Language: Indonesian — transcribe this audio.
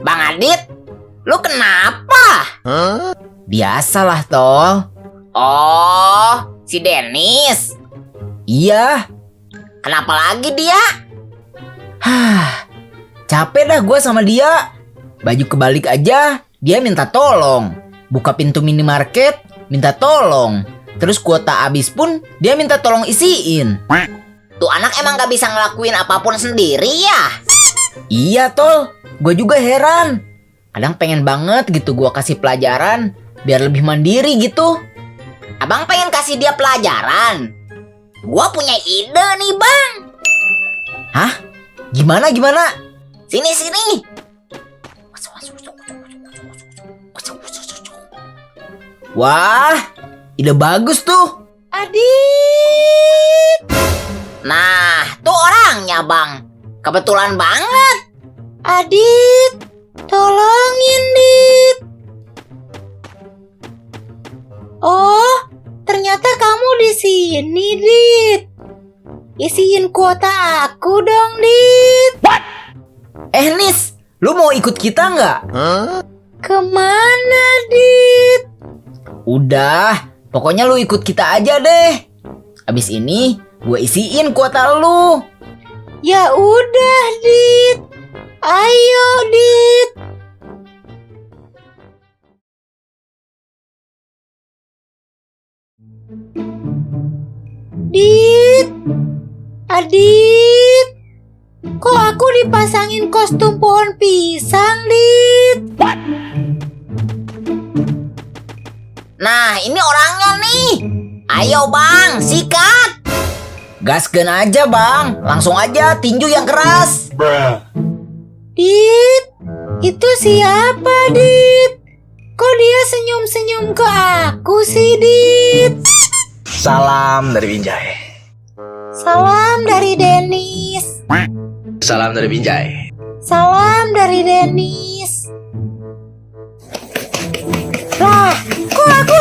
Bang Adit, lu kenapa? Biasalah, Tol. Oh, si Dennis. Iya. Kenapa lagi dia? Capek dah gue sama dia. Baju kebalik aja, dia minta tolong. Buka pintu minimarket, minta tolong. Terus kuota habis pun, dia minta tolong isiin. Tuh anak emang gak bisa ngelakuin apapun sendiri ya? Iya, Tol. Gue juga heran. Kadang pengen banget gitu gue kasih pelajaran, biar lebih mandiri gitu. Abang pengen kasih dia pelajaran. Gua punya ide nih bang. Hah? Gimana? Sini. Wah, ide bagus tuh. Adit. Nah, tuh orangnya bang. Kebetulan banget. Adit, tolongin Dit. Oh, ternyata kamu di sini, Dit. Isiin kuota aku dong, Dit. Nis, lu mau ikut kita nggak? Kemana, Dit? Udah, pokoknya lu ikut kita aja deh. Abis ini, gue isiin kuota lu. Ya udah, Dit. Ayo, Dit. Dit. Adit. Kok aku dipasangin kostum pohon pisang, Dit? Nah, ini orangnya nih. Ayo, Bang, sikat. Gaskeun aja, Bang. Langsung aja tinju yang keras. Dit, itu siapa, Dit? Kok dia senyum-senyum ke aku sih, Dit? Salam dari Binjai. Salam dari Dennis. Salam dari Binjai. Salam dari Dennis. Lah, kok aku